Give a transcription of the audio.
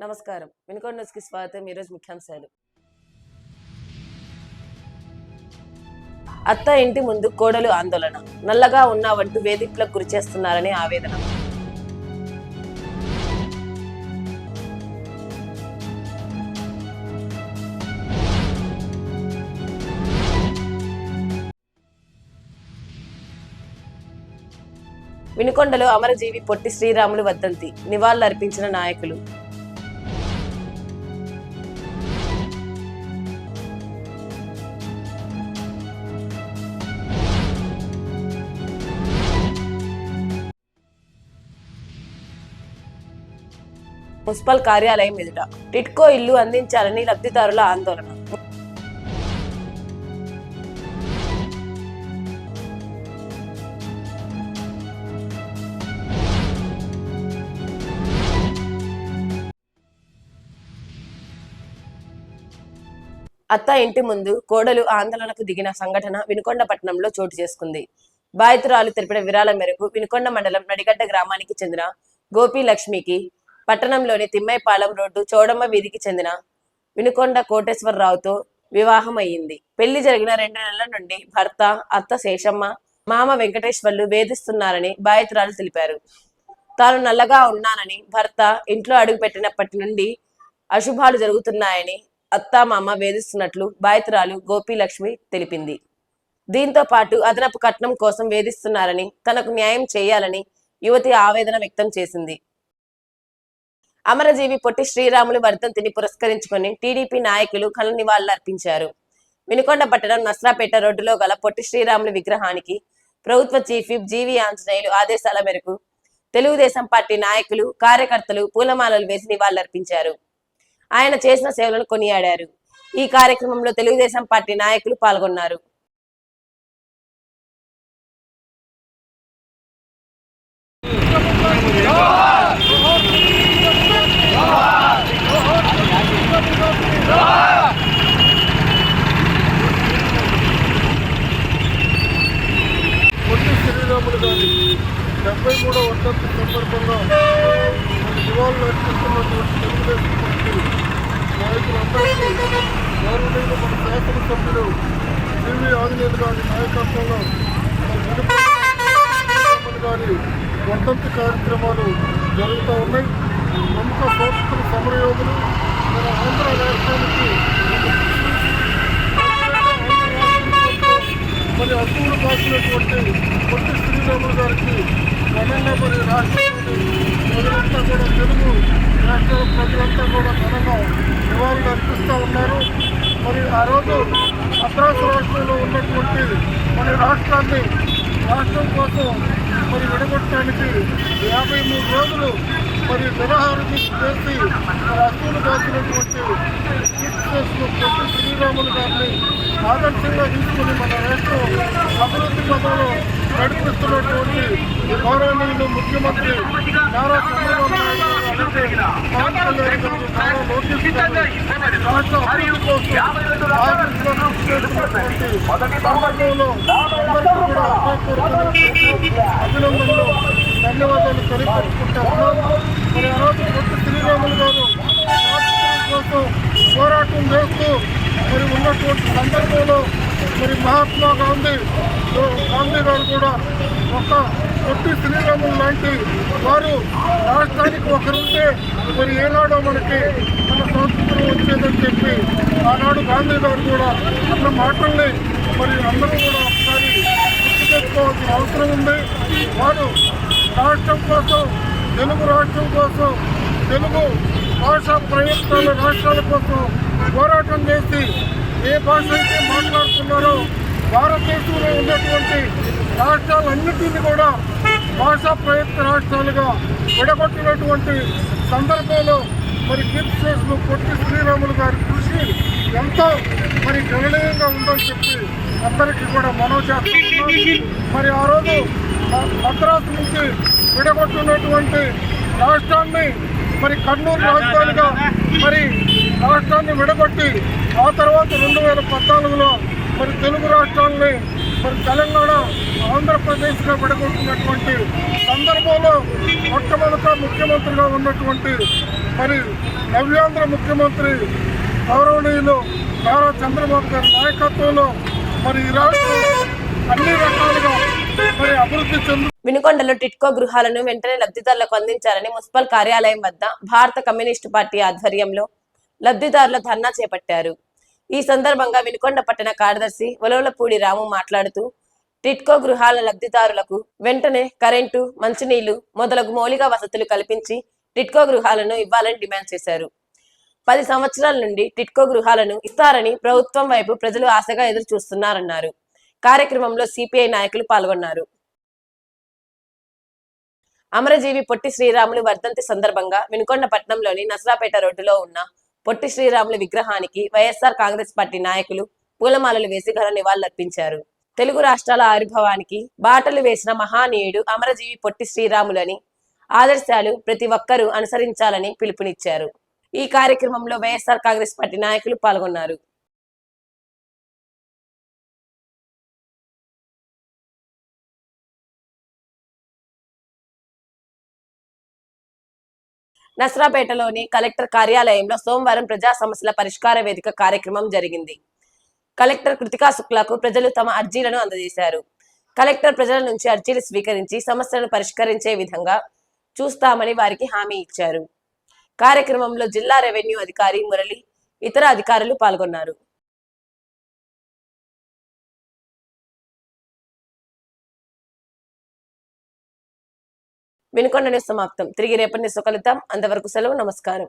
నమస్కారం. వినుకొండ న్యూస్‌కి స్వాగతం. ఈరోజు ముఖ్యాంశాలు. అత్త ఇంటి ముందు కోడలు ఆందోళన. నల్లగా ఉన్నావంటూ వేధింపులకు గురి చేస్తున్నారని ఆవేదన. వినుకొండలో అమరజీవి పొట్టి శ్రీరాములు వర్ధంతి నివాళులర్పించిన నాయకులు. మున్సిపల్ కార్యాలయం ఎదుట టిట్కో ఇల్లు అందించాలని లబ్ధిదారుల ఆందోళన. అత్త ఇంటి ముందు కోడలు ఆందోళనకు దిగిన సంఘటన వినుకొండ పట్టణంలో చోటు చేసుకుంది. బాధితురాలు తెలిపిన వివరాల మేరకు వినుకొండ మండలం నడిగడ్డ గ్రామానికి చెందిన గోపి లక్ష్మికి పట్టణంలోని తిమ్మైపాలెం రోడ్డు చౌడమ్మ వీధికి చెందిన వినుకొండ కోటేశ్వరరావుతో వివాహం అయ్యింది. పెళ్లి జరిగిన 2 నెలల నుండి భర్త, అత్త శేషమ్మ, మామ వెంకటేశ్వర్లు వేధిస్తున్నారని బాధితురాలు తెలిపారు. తాను నల్లగా ఉన్నానని, భర్త ఇంట్లో అడుగుపెట్టినప్పటి నుండి అశుభాలు జరుగుతున్నాయని అత్త, మామ వేధిస్తున్నట్లు బాధితురాలు గోపి లక్ష్మి తెలిపింది. దీంతో పాటు అదనపు కట్నం కోసం వేధిస్తున్నారని, తనకు న్యాయం చేయాలని యువతి ఆవేదన వ్యక్తం చేసింది. అమరజీవి పొట్టి శ్రీరాములు వర్ధంతిని పురస్కరించుకొని టీడీపీ నాయకులు ఘన నివాళులు అర్పించారు. వినుకొండ పట్టణం నస్రాపేట రోడ్డులో గల పొట్టి శ్రీరాములు విగ్రహానికి ప్రభుత్వ చీఫ్ విప్ జీవి ఆంజనేయులు ఆదేశాల మేరకు తెలుగుదేశం పార్టీ నాయకులు, కార్యకర్తలు పూలమాలలు వేసి నివాళులర్పించారు. ఆయన చేసిన సేవలను కొనియాడారు. ఈ కార్యక్రమంలో తెలుగుదేశం పార్టీ నాయకులు పాల్గొన్నారు. పొట్టి శ్రీరాములు గారి 73వ వర్ధంతి సందర్భంగా నివాళులు అర్పిస్తున్నటువంటి తెలుగుదేశం పార్టీ నాయకులందరికీ గౌరవనీయులు మన శాసనసభ్యులు జీవి ఆంజనేయులు గారి నాయకత్వంలో శ్రీరాములు గారి వర్ధంతి కార్యక్రమాలు జరుగుతూ ఉన్నాయి. ప్రముఖ స్వాతంత్ర సమరయోధులు మన ఆంధ్ర రాష్ట్రానికి మరి అసూలు కాసినటువంటి పొట్టి శ్రీరాములు గారికి ఘనంగా మరి రాష్ట్రంలోని ప్రజలంతా కూడా, తెలుగు రాష్ట్రాల ప్రజలంతా కూడా ఘనంగా నివాళులు అర్పిస్తూ ఉన్నారు. మరి ఆ రోజు మద్రాసు రాష్ట్రంలో ఉన్నటువంటి మరి రాష్ట్రం కోసం మరి విడగొట్టడానికి 53 రోజులు మరి నిరాహారం చేసి మరి అసూలు కాసినటువంటి పొట్టి శ్రీరాములు గారిని ఆదర్శంగా తీసుకుని మన రాష్ట్రం అభివృద్ధి పదంలో నడిపిస్తున్నటువంటి గౌరవనీయులు ముఖ్యమంత్రి నారా చంద్రబాబు నాయుడు అలాగే పవన్ కళ్యాణ్ గారు, నారా లోకేష్ గారు రాష్ట్ర అభివృద్ధి కోసం సందర్భంలో అందరికీ కూడా అభినందనలు, ధన్యవాదాలు తెలియపరుచుకుంటా ఉన్నాము. మరి ఆ రోజు పొట్టి శ్రీరాములు గారు స్వాతంత్ర్యం కోసం పోరాటం చేస్తూ మరి ఉన్నటువంటి సందర్భంలో మరి మహాత్మా గాంధీ గారు కూడా ఒక పొట్టి శ్రీరాములు లాంటి వారు రాష్ట్రానికి ఒకరుంటే మరి ఏనాడో మనకి మన స్వాతంత్రం వచ్చేదని చెప్పి ఆనాడు గాంధీ గారు కూడా అన్న మాటల్ని మరి అందరూ కూడా ఒకసారి గుర్తు తెచ్చుకోవాల్సిన అవసరం ఉంది. వారు రాష్ట్రం కోసం, తెలుగు రాష్ట్రం కోసం, తెలుగు భాషా ప్రయత్నాల రాష్ట్రాల కోసం పోరాటం చేసి ఏ భాష అయితే మాట్లాడుతున్నారో భారతదేశంలో ఉన్నటువంటి రాష్ట్రాలన్నింటినీ కూడా భాషా ప్రయత్న రాష్ట్రాలుగా విడగొట్టినటువంటి సందర్భంలో మరి కీర్తిశేషులు పొట్టి శ్రీరాములు గారి కృషి ఎంతో మరి గణనీయంగా ఉందని చెప్పి అందరికీ కూడా మనవి చేస్తున్నాం. మరి ఆ రోజు మద్రాసు నుంచి విడగొట్టినటువంటి రాష్ట్రాన్ని మరి కర్నూలు రాజధానిగా మరి రాష్ట్రాన్ని విడగొట్టి ఆ తర్వాత 2014లో మరి తెలుగు రాష్ట్రాలని మరి తెలంగాణ, ఆంధ్రప్రదేశ్గా విడగొట్టినటువంటి సందర్భంలో మొట్టమొదట ముఖ్యమంత్రిగా ఉన్నటువంటి మరి నవ్యాంధ్ర ముఖ్యమంత్రి గౌరవనీయులు నారా చంద్రబాబు గారి నాయకత్వంలో మరి ఈ రాష్ట్రం అన్ని రకాలుగా మరి అభివృద్ధి చెందు. వినుకొండలో టిట్కో గృహాలను వెంటనే లబ్ధిదారులకు అందించాలని మున్సిపల్ కార్యాలయం వద్ద భారత కమ్యూనిస్టు పార్టీ ఆధ్వర్యంలో లబ్ధిదారుల ధర్నా చేపట్టారు. ఈ సందర్భంగా వినుకొండ పట్టణ కార్యదర్శి ఒలవలపూడి రాము మాట్లాడుతూ టిట్కో గృహాల లబ్ధిదారులకు వెంటనే కరెంటు, మంచినీళ్లు మొదలగు మౌలిక వసతులు కల్పించి టిట్కో గృహాలను ఇవ్వాలని డిమాండ్ చేశారు. 10 సంవత్సరాల నుండి టిట్కో గృహాలను ఇస్తారని ప్రభుత్వం వైపు ప్రజలు ఆశగా ఎదురు చూస్తున్నారన్నారు. కార్యక్రమంలో సిపిఐ నాయకులు పాల్గొన్నారు. అమరజీవి పొట్టి శ్రీరాములు వర్ధంతి సందర్భంగా వినుకొండ పట్టణంలోని నసరాపేట రోడ్డులో ఉన్న పొట్టి శ్రీరాములు విగ్రహానికి వైఎస్ఆర్ కాంగ్రెస్ పార్టీ నాయకులు పూలమాలలు వేసి ఘన నివాళులర్పించారు. తెలుగు రాష్ట్రాల ఆవిర్భావానికి బాటలు వేసిన మహానీయుడు అమరజీవి పొట్టి శ్రీరాములని ఆదర్శాలు ప్రతి ఒక్కరూ అనుసరించాలని పిలుపునిచ్చారు. ఈ కార్యక్రమంలో వైఎస్ఆర్ కాంగ్రెస్ పార్టీ నాయకులు పాల్గొన్నారు. నసరాపేటలోని కలెక్టర్ కార్యాలయంలో సోమవారం ప్రజా సమస్యల పరిష్కార వేదిక కార్యక్రమం జరిగింది. కలెక్టర్ కృతికా శుక్లకు ప్రజలు తమ అర్జీలను అందజేశారు. కలెక్టర్ ప్రజల నుంచి అర్జీలు స్వీకరించి సమస్యలను పరిష్కరించే విధంగా చూస్తామని వారికి హామీ ఇచ్చారు. కార్యక్రమంలో జిల్లా రెవెన్యూ అధికారి మురళి, ఇతర అధికారులు పాల్గొన్నారు. వినుకొండ న్యూస్ సమాప్తం. తిరిగి రేపటి న్యూస్ కలుద్దాం. అంతవరకు సెలవు. నమస్కారం.